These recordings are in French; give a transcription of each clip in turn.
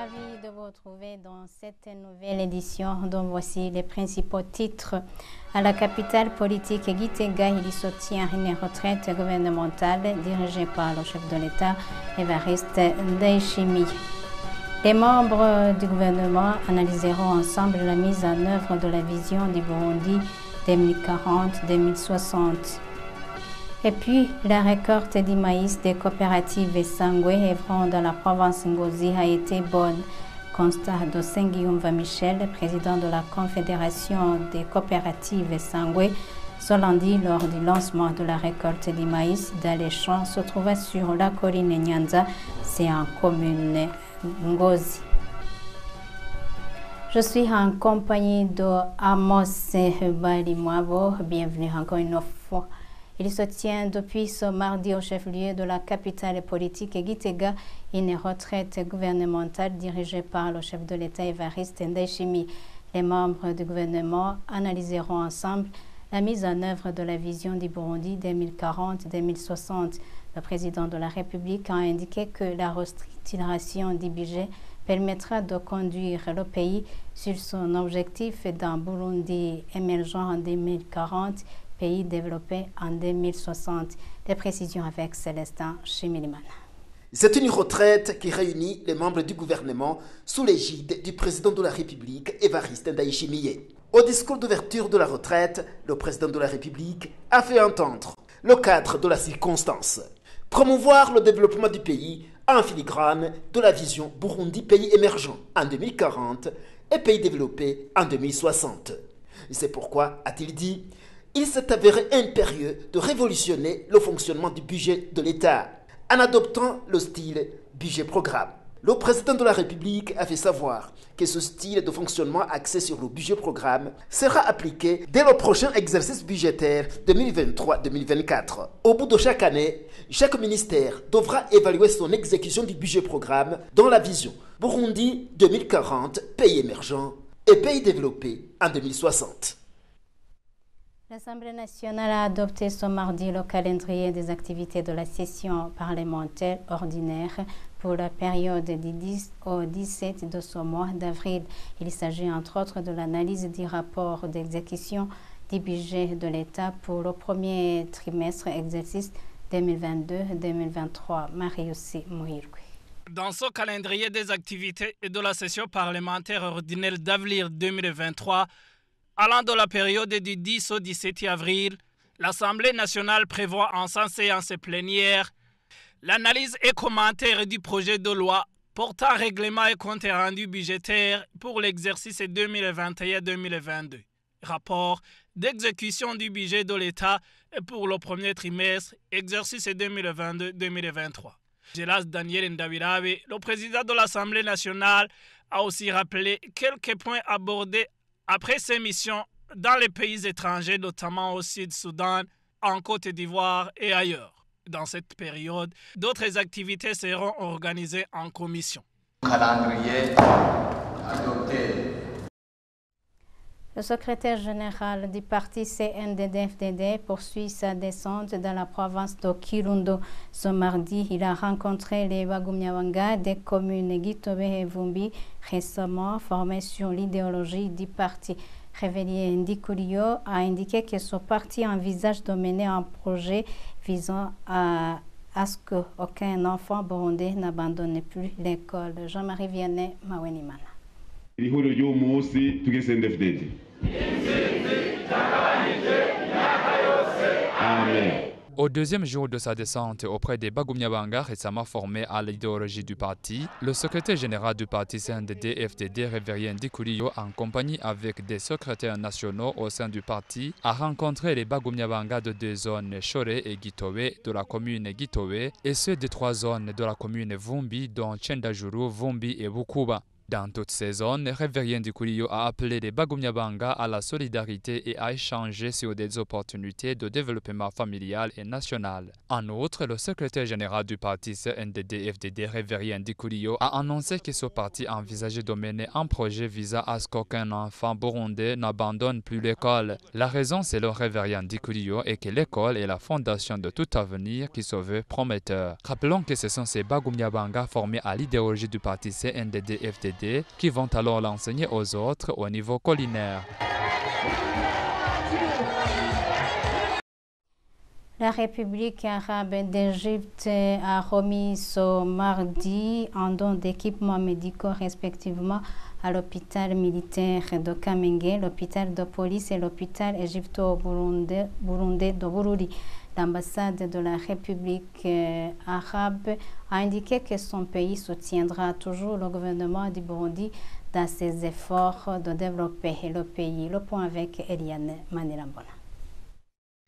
ravi de vous retrouver dans cette nouvelle édition dont voici les principaux titres. À la capitale politique Gitega, il y soutient une retraite gouvernementale dirigée par le chef de l'État, Évariste Ndayishimiye. Les membres du gouvernement analyseront ensemble la mise en œuvre de la vision du Burundi 2040-2060. Et puis, la récolte du maïs des coopératives Sangwe œuvrant dans la province Ngozi a été bonne. Constat de Saint-Guillaume Michel, président de la Confédération des coopératives Sangwe, ce lundi lors du lancement de la récolte du maïs dans les champs se trouvait sur la colline Nyanza, c'est en commune Ngozi. Je suis en compagnie de Amos Balimwabo. Bienvenue encore une fois. Il se tient depuis ce mardi au chef-lieu de la capitale politique Gitega une retraite gouvernementale dirigée par le chef de l'État Évariste Ndayishimiye. Les membres du gouvernement analyseront ensemble la mise en œuvre de la vision du Burundi 2040-2060. Le président de la République a indiqué que la restructuration du budget permettra de conduire le pays sur son objectif d'un Burundi émergent en 2040, pays développé en 2060. Des précisions avec Célestin Chimiliman. C'est une retraite qui réunit les membres du gouvernement sous l'égide du président de la République, Évariste Ndayishimiye. Au discours d'ouverture de la retraite, le président de la République a fait entendre le cadre de la circonstance. Promouvoir le développement du pays en filigrane de la vision Burundi pays émergent en 2040 et pays développé en 2060. C'est pourquoi, a-t-il dit, il s'est avéré impérieux de révolutionner le fonctionnement du budget de l'État en adoptant le style budget-programme. Le président de la République a fait savoir que ce style de fonctionnement axé sur le budget-programme sera appliqué dès le prochain exercice budgétaire 2023-2024. Au bout de chaque année, chaque ministère devra évaluer son exécution du budget-programme dans la vision Burundi 2040, pays émergent et pays développé en 2060. L'Assemblée nationale a adopté ce mardi le calendrier des activités de la session parlementaire ordinaire pour la période du 10 au 17 de ce mois d'avril. Il s'agit entre autres de l'analyse du rapport d'exécution du budget de l'État pour le premier trimestre exercice 2022-2023. Mariussi Muhirwe. Dans ce calendrier des activités et de la session parlementaire ordinaire d'avril 2023, allant de la période du 10 au 17 avril, l'Assemblée nationale prévoit en sa séance plénière l'analyse et commentaire du projet de loi portant règlement et compte rendu budgétaire pour l'exercice 2021-2022, rapport d'exécution du budget de l'État pour le premier trimestre, exercice 2022-2023. Gélas Daniel Ndabirabe, le président de l'Assemblée nationale, a aussi rappelé quelques points abordés après ces missions dans les pays étrangers, notamment au Sud-Soudan, en Côte d'Ivoire et ailleurs. Dans cette période, d'autres activités seront organisées en commission. Calendrier adopté. Le secrétaire général du parti CNDD-FDD poursuit sa descente dans la province de Kirundo. Ce mardi, il a rencontré les Bagumyawanga des communes Gitobe et Vumbi, récemment formés sur l'idéologie du parti. Révélé Ndikurio a indiqué que ce parti envisage de mener un projet visant à ce qu'aucun enfant burundais n'abandonne plus l'école. Jean-Marie Vianney, Mawenimana. Amen. Au deuxième jour de sa descente auprès des Bagumyabanga récemment formés à l'idéologie du parti, le secrétaire général du parti CNDD-FDD, Révérien Ndikurio, en compagnie avec des secrétaires nationaux au sein du parti, a rencontré les Bagumyabanga de deux zones, Chore et Gitowe, de la commune Gitowe, et ceux de trois zones de la commune Vumbi, dont Tchendajuru, Vumbi et Bukuba. Dans toutes ces zones, le révérend Dikuliyo a appelé les Bagumyabanga à la solidarité et à échanger sur des opportunités de développement familial et national. En outre, le secrétaire général du parti CNDD-FDD, révérend Dikuliyo, a annoncé que ce parti envisageait de mener un projet visant à ce qu'aucun enfant burundais n'abandonne plus l'école. La raison, c'est le révérend Dikuliyo, et que l'école est la fondation de tout avenir qui se veut prometteur. Rappelons que ce sont ces Bagumyabanga formés à l'idéologie du parti CNDD-FDD qui vont alors l'enseigner aux autres au niveau collinaire. La République arabe d'Égypte a remis ce mardi un don d'équipements médicaux respectivement à l'hôpital militaire de Kamenge, l'hôpital de police et l'hôpital égypto-burundais de Bururi. L'ambassade de la République arabe a indiqué que son pays soutiendra toujours le gouvernement du Burundi dans ses efforts de développer le pays. Le point avec Eliane Manelambona.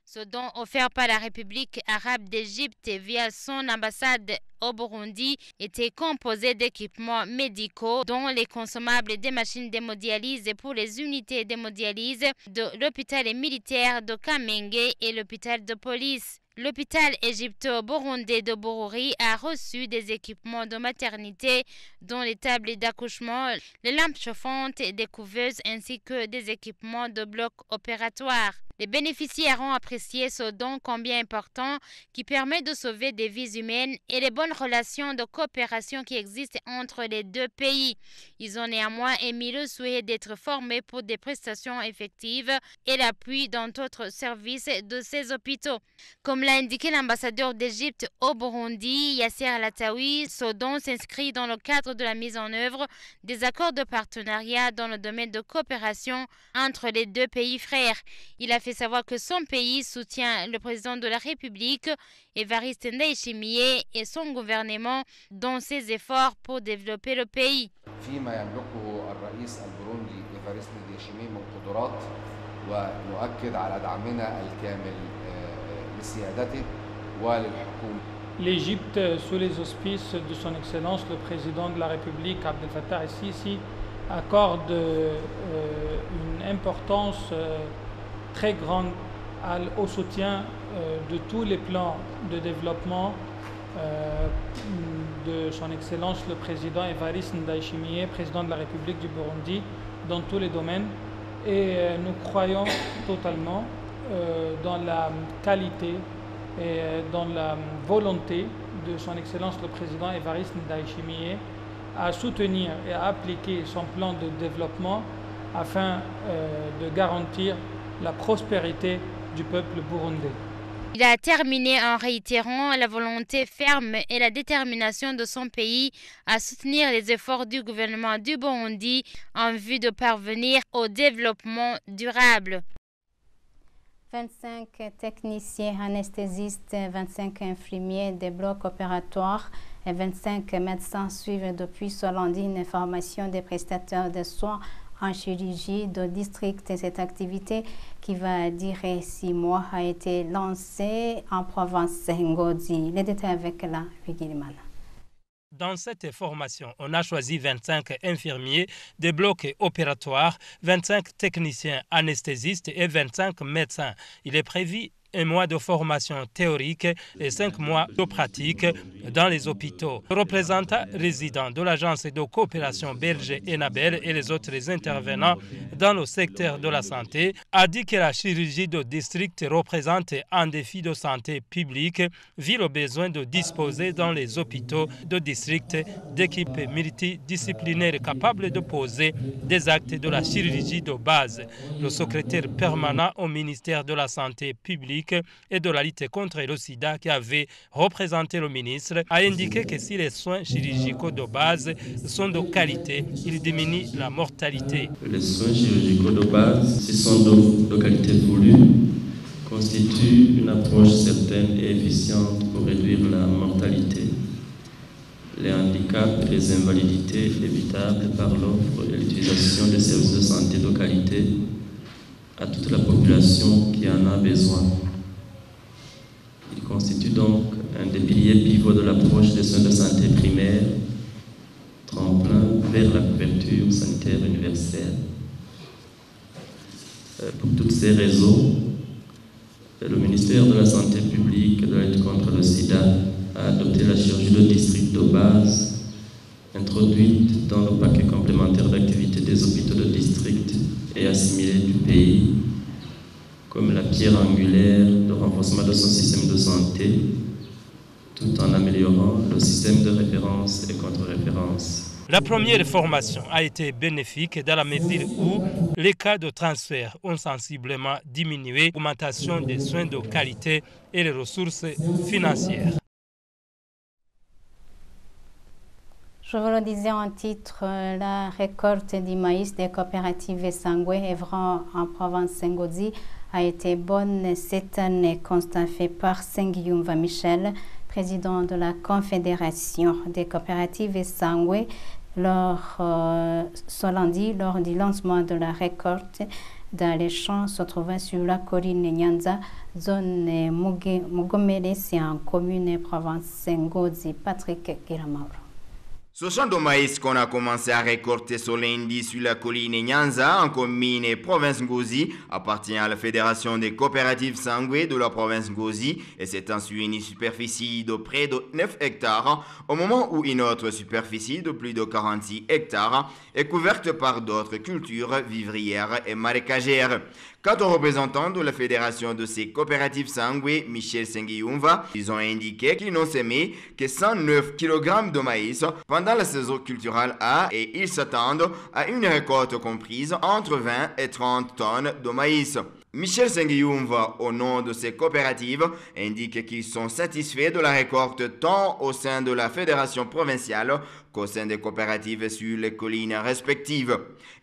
Ce don offert par la République arabe d'Égypte via son ambassade au Burundi était composé d'équipements médicaux, dont les consommables des machines d'hémodialyse pour les unités d'hémodialyse de l'hôpital militaire de Kamenge et l'hôpital de police. L'hôpital égypto-burundais de Bururi a reçu des équipements de maternité, dont les tables d'accouchement, les lampes chauffantes, des couveuses ainsi que des équipements de bloc opératoire. Les bénéficiaires ont apprécié ce don combien important qui permet de sauver des vies humaines et les bonnes relations de coopération qui existent entre les deux pays. Ils ont néanmoins émis le souhait d'être formés pour des prestations effectives et l'appui dans d'autres services de ces hôpitaux. Comme l'a indiqué l'ambassadeur d'Égypte au Burundi, Yasser Latawi, ce don s'inscrit dans le cadre de la mise en œuvre des accords de partenariat dans le domaine de coopération entre les deux pays frères. Il a fait savoir que son pays soutient le président de la République, Évariste Ndayishimiye, et son gouvernement dans ses efforts pour développer le pays. L'Égypte, sous les auspices de son Excellence le président de la République, Abdel Fattah el-Sisi, accorde une importance très grande au soutien de tous les plans de développement de son Excellence le président Évariste Ndayishimiye, président de la République du Burundi, dans tous les domaines. Et nous croyons totalement dans la qualité et dans la volonté de son Excellence le président Évariste Ndayishimiye à soutenir et à appliquer son plan de développement afin de garantir la prospérité du peuple burundais. Il a terminé en réitérant la volonté ferme et la détermination de son pays à soutenir les efforts du gouvernement du Burundi en vue de parvenir au développement durable. 25 techniciens anesthésistes, 25 infirmiers des blocs opératoires et 25 médecins suivent depuis ce lundi une formation des prestataires de soins en chirurgie de district. Cette activité qui va durer 6 mois a été lancée en province Ngodi. Les détails avec la Vigilimana. Dans cette formation, on a choisi 25 infirmiers des blocs opératoires, 25 techniciens anesthésistes et 25 médecins. Il est prévu un mois de formation théorique et 5 mois de pratique dans les hôpitaux. Le représentant résident de l'agence de coopération belge Enabel et les autres intervenants dans le secteur de la santé a dit que la chirurgie de district représente un défi de santé publique vu le besoin de disposer dans les hôpitaux de district d'équipes multidisciplinaires capables de poser des actes de la chirurgie de base. Le secrétaire permanent au ministère de la Santé publique et de la lutte contre le sida qui avait représenté le ministre a indiqué que si les soins chirurgicaux de base sont de qualité, ils diminuent la mortalité. Les soins chirurgicaux de base, si sont de qualité voulue, constituent une approche certaine et efficiente pour réduire la mortalité, les handicaps et les invalidités évitables par l'offre et l'utilisation des services de santé de qualité à toute la population qui en a besoin. Il constitue donc un des piliers pivots de l'approche des soins de santé primaire, tremplin vers la couverture sanitaire universelle. Pour toutes ces raisons, le ministère de la Santé publique et de la lutte contre le sida a adopté la chirurgie de district de base introduite dans le paquet complémentaire d'activité des hôpitaux de district et assimilés du pays comme la pierre angulaire de renforcement de son système de santé, tout en améliorant le système de référence et contre-référence. La première formation a été bénéfique dans la mesure où les cas de transfert ont sensiblement diminué, augmentation des soins de qualité et les ressources financières. Je vous le disais en titre, la récolte du maïs des coopératives Sangwe œuvrant en province Ngozi a été bonne cette année, constat fait par Sengyumva Michel, président de la Confédération des coopératives Sangwe, ce lundi, lors du lancement de la récolte dans les champs se trouvant sur la colline Nyanza, zone Mugomere, c'est en commune province Ngozi. Patrick Giramauro. Ce champ de maïs qu'on a commencé à récolter ce lundi sur la colline Nyanza, en commune et province Ngozi, appartient à la Fédération des coopératives Sangwe de la province Ngozi et s'étend sur une superficie de près de 9 hectares, au moment où une autre superficie de plus de 46 hectares est couverte par d'autres cultures vivrières et marécagères. Quant aux représentants de la Fédération de ces coopératives Sangwe, Michel Sengyumva, ils ont indiqué qu'ils n'ont semé que 109 kg de maïs pendant la saison culturelle A et ils s'attendent à une récolte comprise entre 20 et 30 tonnes de maïs. Michel Sengyumva, au nom de ces coopératives, indique qu'ils sont satisfaits de la récolte tant au sein de la fédération provinciale qu'au sein des coopératives sur les collines respectives.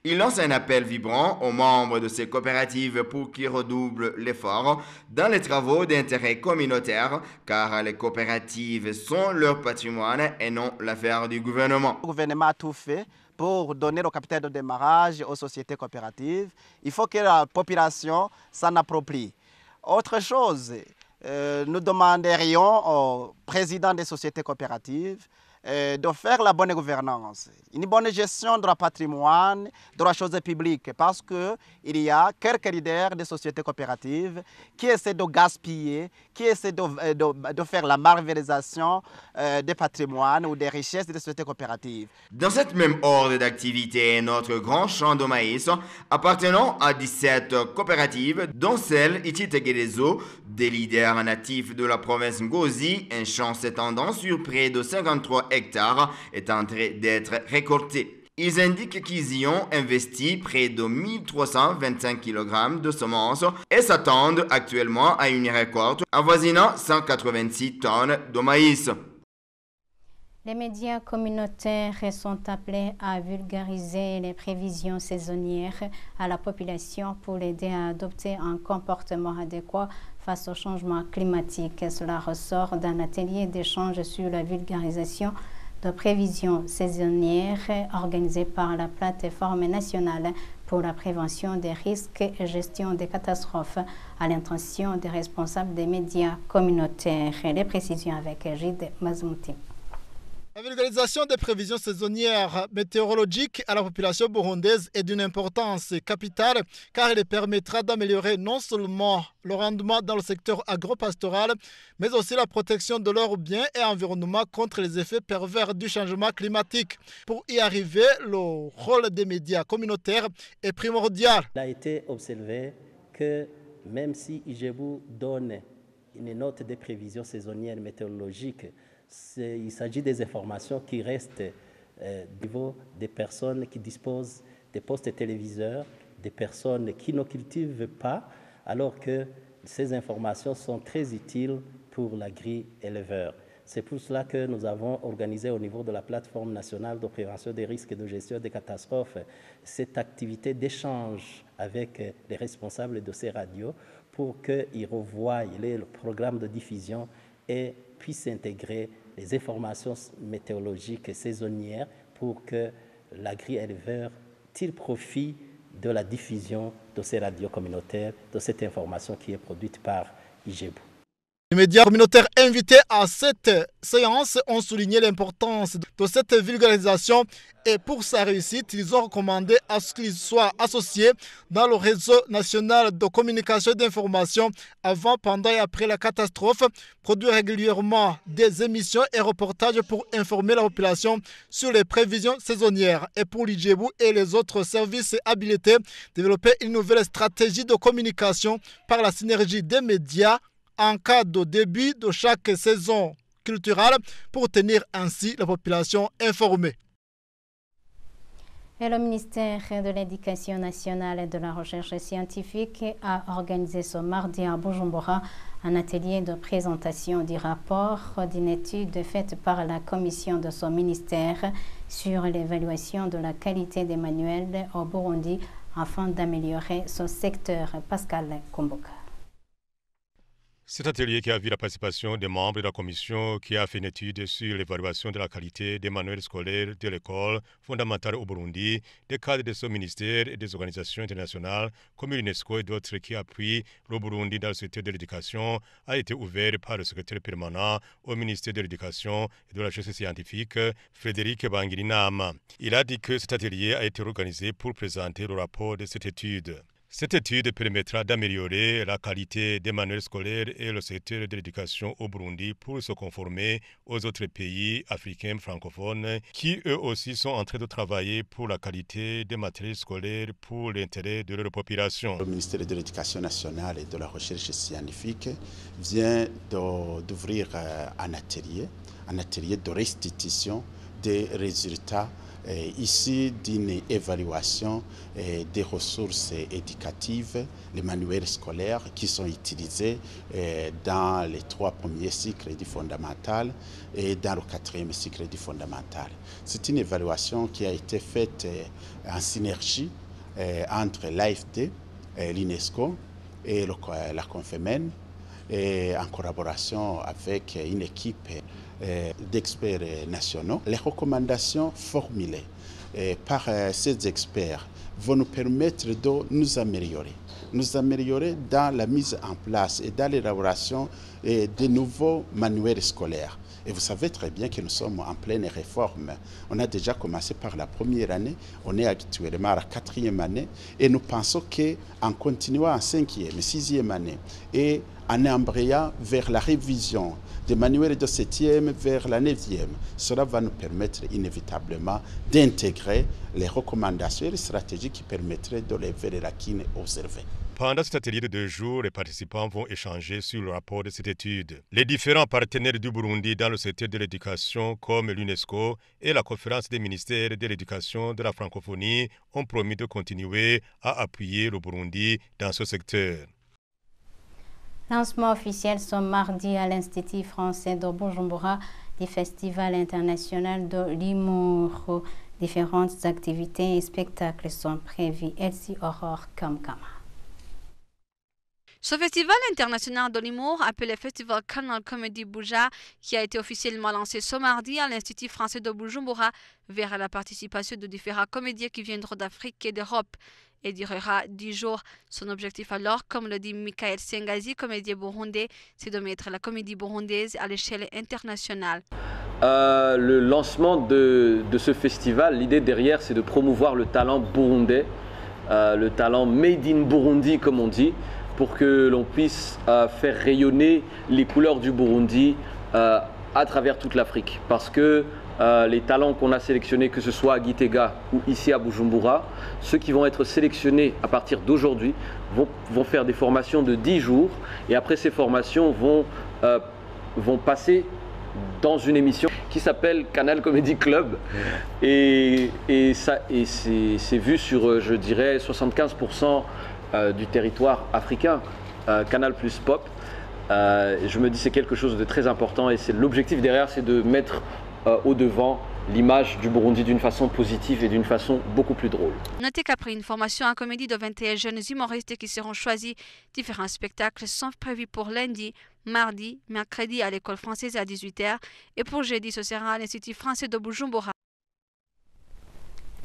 Il lance un appel vibrant aux membres de ces coopératives pour qu'ils redoublent l'effort dans les travaux d'intérêt communautaire, car les coopératives sont leur patrimoine et non l'affaire du gouvernement. Le gouvernement a tout fait pour donner le capital de démarrage aux sociétés coopératives. Il faut que la population s'en approprie. Autre chose, nous demanderions au président des sociétés coopératives de faire la bonne gouvernance, une bonne gestion de la patrimoine, de la chose publique, parce qu'il y a quelques leaders des sociétés coopératives qui essaient de gaspiller, qui essaient de faire la marginalisation des patrimoines ou des richesses des sociétés coopératives. Dans cette même ordre d'activité, notre grand champ de maïs appartenant à 17 coopératives, dont celle Ititegerezo, des leaders natifs de la province Ngozi, un champ s'étendant sur près de 53 hectares est en train d'être récolté. Ils indiquent qu'ils y ont investi près de 1325 kg de semences et s'attendent actuellement à une récolte avoisinant 186 tonnes de maïs. Les médias communautaires sont appelés à vulgariser les prévisions saisonnières à la population pour l'aider à adopter un comportement adéquat face au changement climatique. Cela ressort d'un atelier d'échange sur la vulgarisation de prévisions saisonnières organisé par la plateforme nationale pour la prévention des risques et gestion des catastrophes à l'intention des responsables des médias communautaires. Les précisions avec Gide Mazmouti. La vulgarisation des prévisions saisonnières météorologiques à la population burundaise est d'une importance capitale car elle permettra d'améliorer non seulement le rendement dans le secteur agro-pastoral, mais aussi la protection de leurs biens et environnement contre les effets pervers du changement climatique. Pour y arriver, le rôle des médias communautaires est primordial. Il a été observé que même si Ijebu donne une note de prévisions saisonnières météorologiques, il s'agit des informations qui restent au niveau des personnes qui disposent des postes téléviseurs, des personnes qui ne cultivent pas, alors que ces informations sont très utiles pour l'agri-éleveur. C'est pour cela que nous avons organisé au niveau de la plateforme nationale de prévention des risques et de gestion des catastrophes cette activité d'échange avec les responsables de ces radios pour qu'ils revoient le programme de diffusion et puissent intégrer les informations météorologiques saisonnières pour que l'agri-éleveur tire profit de la diffusion de ces radios communautaires, de cette information qui est produite par Ijebu. Les médias communautaires invités à cette séance ont souligné l'importance de cette vulgarisation et pour sa réussite, ils ont recommandé à ce qu'ils soient associés dans le réseau national de communication et d'information avant, pendant et après la catastrophe, produire régulièrement des émissions et reportages pour informer la population sur les prévisions saisonnières et pour l'IGEBU et les autres services habilités, développer une nouvelle stratégie de communication par la synergie des médias en cas de début de chaque saison culturelle pour tenir ainsi la population informée. Et le ministère de l'Éducation nationale et de la recherche scientifique a organisé ce mardi à Bujumbura un atelier de présentation du rapport d'une étude faite par la commission de son ministère sur l'évaluation de la qualité des manuels au Burundi afin d'améliorer ce secteur. Pascal Kumbuka. Cet atelier qui a vu la participation des membres de la commission qui a fait une étude sur l'évaluation de la qualité des manuels scolaires de l'école fondamentale au Burundi, des cadres de ce ministère et des organisations internationales comme l'UNESCO et d'autres qui appuient le Burundi dans le secteur de l'éducation a été ouvert par le secrétaire permanent au ministère de l'Éducation et de la recherche scientifique, Frédéric Bangirinama. Il a dit que cet atelier a été organisé pour présenter le rapport de cette étude. Cette étude permettra d'améliorer la qualité des manuels scolaires et le secteur de l'éducation au Burundi pour se conformer aux autres pays africains francophones qui eux aussi sont en train de travailler pour la qualité des matériels scolaires pour l'intérêt de leur population. Le ministère de l'Éducation nationale et de la recherche scientifique vient d'ouvrir un atelier de restitution des résultats ici d'une évaluation des ressources éducatives, les manuels scolaires qui sont utilisés dans les 3 premiers cycles du fondamental et dans le 4e cycle du fondamental. C'est une évaluation qui a été faite en synergie entre l'AFD, l'UNESCO et la Confemen et en collaboration avec une équipe d'experts nationaux. Les recommandations formulées par ces experts vont nous permettre de nous améliorer dans la mise en place et dans l'élaboration de nouveaux manuels scolaires. Et vous savez très bien que nous sommes en pleine réforme. On a déjà commencé par la première année, on est actuellement à la 4e année et nous pensons qu'en continuant en 5e, 6e année et en embrayant vers la révision des manuels de 7e vers la 9e, cela va nous permettre inévitablement d'intégrer les recommandations et les stratégies qui permettraient de lever les lacunes observées. Pendant cet atelier de 2 jours, les participants vont échanger sur le rapport de cette étude. Les différents partenaires du Burundi dans le secteur de l'éducation, comme l'UNESCO et la conférence des ministères de l'éducation de la francophonie, ont promis de continuer à appuyer le Burundi dans ce secteur. Lancement officiel ce mardi à l'Institut français de Bujumbura du Festival international de l'humour. Différentes activités et spectacles sont prévus. Elsie Aurore Kamkama. Ce festival international de l'humour, appelé Festival Canal Comedy Buja, qui a été officiellement lancé ce mardi à l'Institut français de Bujumbura, verra la participation de différents comédiens qui viendront d'Afrique et d'Europe et durera 10 jours. Son objectif alors, comme le dit Michael Sengazi, comédien burundais, c'est de mettre la comédie burundaise à l'échelle internationale. Le lancement de ce festival, l'idée derrière, c'est de promouvoir le talent burundais, le talent made in Burundi, comme on dit, pour que l'on puisse faire rayonner les couleurs du Burundi à travers toute l'Afrique. Parce que les talents qu'on a sélectionnés, que ce soit à Gitega ou ici à Bujumbura, ceux qui vont être sélectionnés à partir d'aujourd'hui vont faire des formations de 10 jours et après ces formations vont passer dans une émission qui s'appelle Canal Comedy Club et c'est vu sur, je dirais, 75% du territoire africain, Canal plus Pop. Je me dis c'est quelque chose de très important et c'est l'objectif derrière, c'est de mettre au devant l'image du Burundi d'une façon positive et d'une façon beaucoup plus drôle. Notez qu'après une formation en comédie de 21 jeunes humoristes qui seront choisis, différents spectacles sont prévus pour lundi, mardi, mercredi à l'école française à 18h et pour jeudi ce sera à l'Institut français de Bujumbura.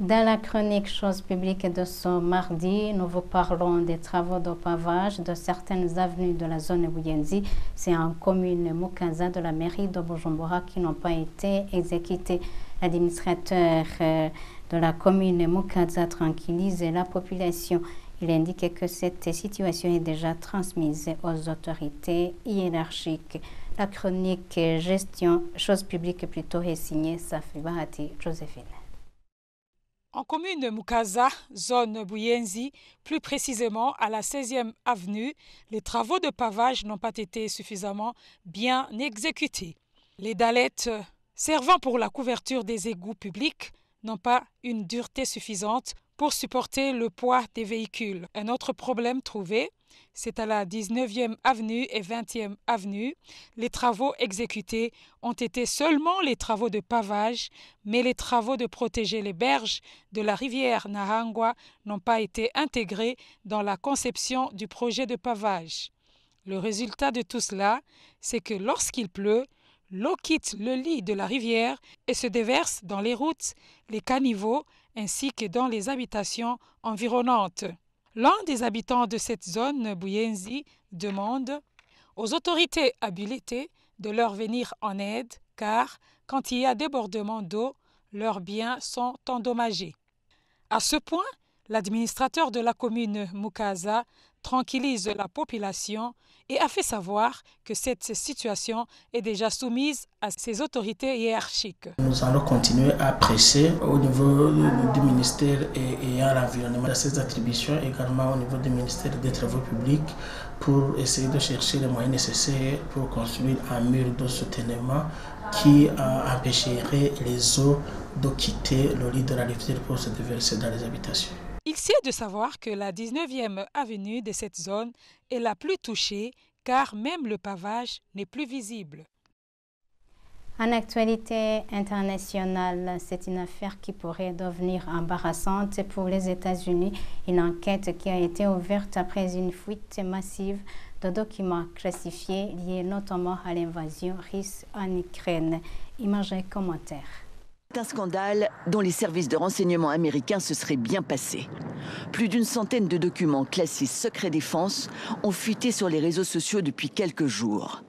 Dans la chronique Choses publiques de ce mardi, nous vous parlons des travaux de pavage de certaines avenues de la zone Buyenzi. C'est en commune Mukaza de la mairie de Bujumbura qui n'ont pas été exécutés. L'administrateur de la commune Mukaza tranquillise la population. Il indique que cette situation est déjà transmise aux autorités hiérarchiques. La chronique Gestion, Choses publiques plutôt est signée Safi Bahati Joséphine. En commune Mukaza, zone Buyenzi, plus précisément à la 16e avenue, les travaux de pavage n'ont pas été suffisamment bien exécutés. Les dalettes servant pour la couverture des égouts publics n'ont pas une dureté suffisante pour supporter le poids des véhicules. Un autre problème trouvé, c'est à la 19e avenue et 20e avenue. Les travaux exécutés ont été seulement les travaux de pavage, mais les travaux de protéger les berges de la rivière Nahangwa n'ont pas été intégrés dans la conception du projet de pavage. Le résultat de tout cela, c'est que lorsqu'il pleut, l'eau quitte le lit de la rivière et se déverse dans les routes, les caniveaux ainsi que dans les habitations environnantes. L'un des habitants de cette zone, Buyenzi, demande aux autorités habilitées de leur venir en aide car, quand il y a débordement d'eau, leurs biens sont endommagés. À ce point, l'administrateur de la commune Mukaza tranquillise la population et a fait savoir que cette situation est déjà soumise à ses autorités hiérarchiques. Nous allons continuer à presser au niveau du ministère et à l'environnement, à ses attributions, également au niveau du ministère des Travaux publics, pour essayer de chercher les moyens nécessaires pour construire un mur de soutènement qui empêcherait les eaux de quitter le lit de la rivière pour se déverser dans les habitations. Il sied de savoir que la 19e avenue de cette zone est la plus touchée car même le pavage n'est plus visible. En actualité internationale, c'est une affaire qui pourrait devenir embarrassante pour les États-Unis. Une enquête qui a été ouverte après une fuite massive de documents classifiés liés notamment à l'invasion russe en Ukraine. Images et commentaires. C'est un scandale dont les services de renseignement américains se seraient bien passés. Plus d'une centaine de documents classés secret défense ont fuité sur les réseaux sociaux depuis quelques jours.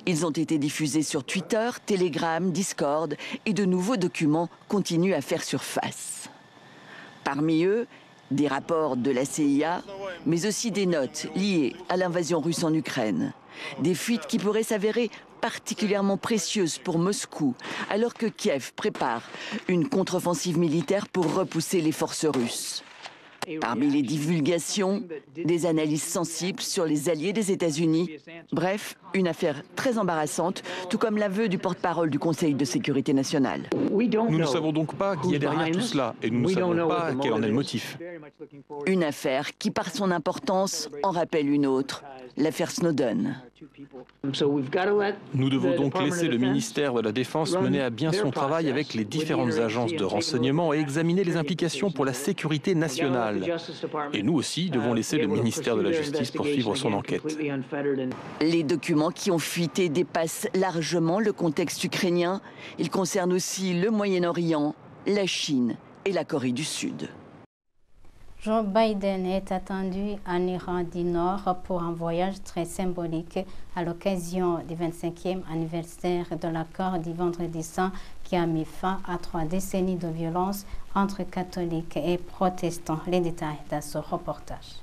Ils ont été diffusés sur Twitter, Telegram, Discord et de nouveaux documents continuent à faire surface. Parmi eux, des rapports de la CIA, mais aussi des notes liées à l'invasion russe en Ukraine. Des fuites qui pourraient s'avérer particulièrement précieuses pour Moscou, alors que Kiev prépare une contre-offensive militaire pour repousser les forces russes. Parmi les divulgations, des analyses sensibles sur les alliés des États-Unis. Bref, une affaire très embarrassante, tout comme l'aveu du porte-parole du Conseil de sécurité nationale. Nous ne savons donc pas qui est derrière tout cela et nous ne savons pas quel en est le motif. Une affaire qui, par son importance, en rappelle une autre, l'affaire Snowden. Nous devons donc laisser le ministère de la Défense mener à bien son travail avec les différentes agences de renseignement et examiner les implications pour la sécurité nationale. Et nous aussi devons laisser le ministère de la Justice poursuivre son enquête. Les documents qui ont fuité dépassent largement le contexte ukrainien. Ils concernent aussi le Moyen-Orient, la Chine et la Corée du Sud. Joe Biden est attendu en Iran du Nord pour un voyage très symbolique à l'occasion du 25e anniversaire de l'accord du Vendredi Saint qui a mis fin à 3 décennies de violence entre catholiques et protestants. Les détails dans ce reportage.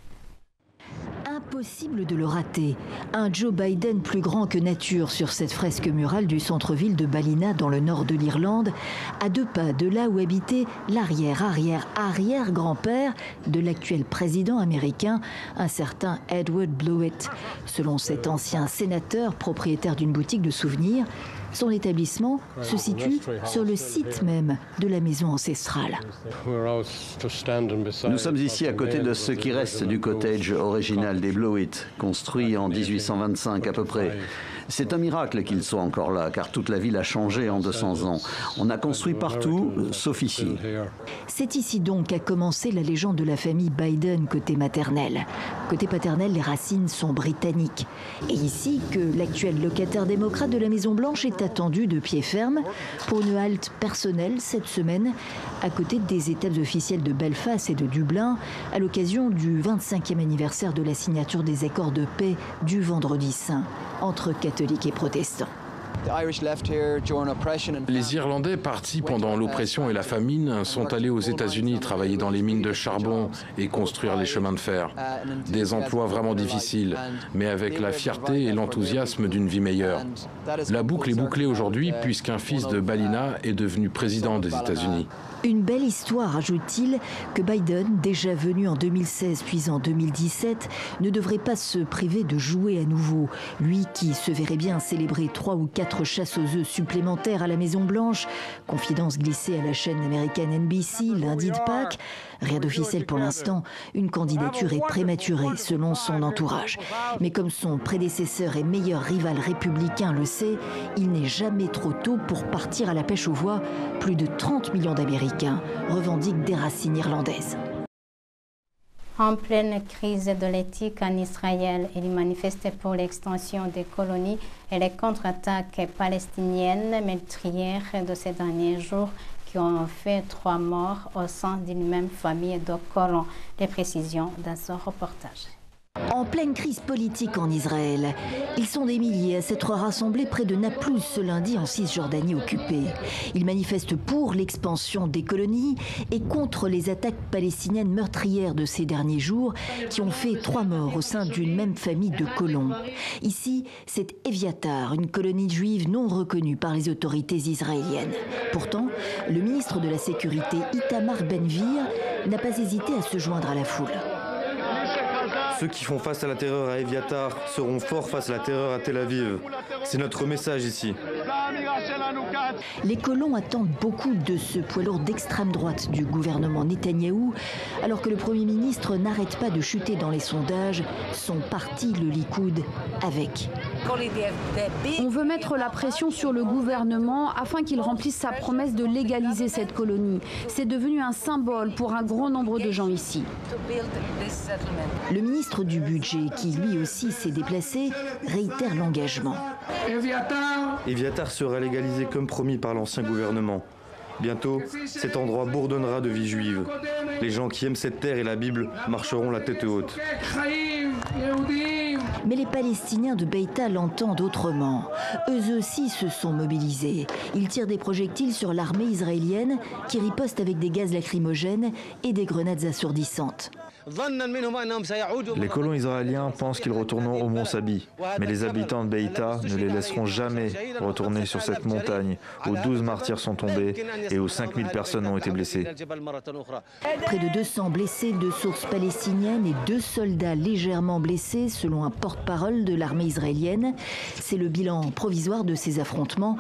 Impossible de le rater. Un Joe Biden plus grand que nature sur cette fresque murale du centre-ville de Ballina dans le nord de l'Irlande, à 2 pas de là où habitait l'arrière-arrière-arrière-grand-père de l'actuel président américain, un certain Edward Blewett. Selon cet ancien sénateur propriétaire d'une boutique de souvenirs, son établissement se situe sur le site même de la maison ancestrale. Nous sommes ici à côté de ce qui reste du cottage original des Blewett, construit en 1825 à peu près. C'est un miracle qu'ils soient encore là, car toute la ville a changé en 200 ans. On a construit partout, sauf ici. C'est ici donc qu'a commencé la légende de la famille Biden côté maternel. Côté paternel, les racines sont britanniques. Et ici que l'actuel locataire démocrate de la Maison-Blanche est attendu de pied ferme pour une halte personnelle cette semaine, à côté des étapes officielles de Belfast et de Dublin, à l'occasion du 25e anniversaire de la signature des accords de paix du Vendredi Saint entre catholiques et protestants. Les Irlandais partis pendant l'oppression et la famine sont allés aux États-Unis travailler dans les mines de charbon et construire les chemins de fer. Des emplois vraiment difficiles, mais avec la fierté et l'enthousiasme d'une vie meilleure. La boucle est bouclée aujourd'hui puisqu'un fils de Ballina est devenu président des États-Unis. Une belle histoire, ajoute-t-il, que Biden, déjà venu en 2016 puis en 2017, ne devrait pas se priver de jouer à nouveau. Lui qui se verrait bien célébrer 3 ou 4 chasses aux œufs supplémentaires à la Maison-Blanche, confidence glissée à la chaîne américaine NBC lundi de Pâques. Rien d'officiel pour l'instant, une candidature est prématurée selon son entourage. Mais comme son prédécesseur et meilleur rival républicain le sait, il n'est jamais trop tôt pour partir à la pêche aux voix. Plus de 30 millions d'Américains revendiquent des racines irlandaises. En pleine crise de l'éthique en Israël, il manifestait pour l'extension des colonies et les contre-attaques palestiniennes meurtrières de ces derniers jours qui ont fait 3 morts au sein d'une même famille de colons. Des précisions dans ce reportage. En pleine crise politique en Israël, ils sont des milliers à s'être rassemblés près de Naplouse ce lundi en Cisjordanie occupée. Ils manifestent pour l'expansion des colonies et contre les attaques palestiniennes meurtrières de ces derniers jours qui ont fait 3 morts au sein d'une même famille de colons. Ici, c'est Eviatar, une colonie juive non reconnue par les autorités israéliennes. Pourtant, le ministre de la Sécurité Itamar Ben-Gvir n'a pas hésité à se joindre à la foule. Ceux qui font face à la terreur à Eviatar seront forts face à la terreur à Tel Aviv. C'est notre message ici. Les colons attendent beaucoup de ce poids lourd d'extrême droite du gouvernement Netanyahou, alors que le Premier ministre n'arrête pas de chuter dans les sondages, son parti, le Likoud, avec. On veut mettre la pression sur le gouvernement afin qu'il remplisse sa promesse de légaliser cette colonie. C'est devenu un symbole pour un grand nombre de gens ici. Le ministre du Budget, qui lui aussi s'est déplacé, réitère l'engagement. Eviatar sera légalisé comme promis par l'ancien gouvernement. Bientôt, cet endroit bourdonnera de vie juive. Les gens qui aiment cette terre et la Bible marcheront la tête haute. Mais les Palestiniens de Beïta l'entendent autrement. Eux aussi se sont mobilisés. Ils tirent des projectiles sur l'armée israélienne qui riposte avec des gaz lacrymogènes et des grenades assourdissantes. Les colons israéliens pensent qu'ils retourneront au mont Sabi, mais les habitants de Beïta ne les laisseront jamais retourner sur cette montagne où 12 martyrs sont tombés et où 5000 personnes ont été blessées. Près de 200 blessés de sources palestiniennes et 2 soldats légèrement blessés selon un porte-parole de l'armée israélienne. C'est le bilan provisoire de ces affrontements.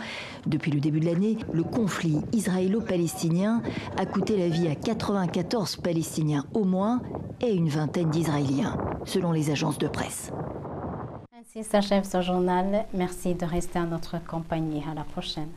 Depuis le début de l'année, le conflit israélo-palestinien a coûté la vie à 94 Palestiniens au moins et une vingtaine d'Israéliens, selon les agences de presse. Ainsi s'achève ce journal. Merci de rester à notre compagnie. À la prochaine.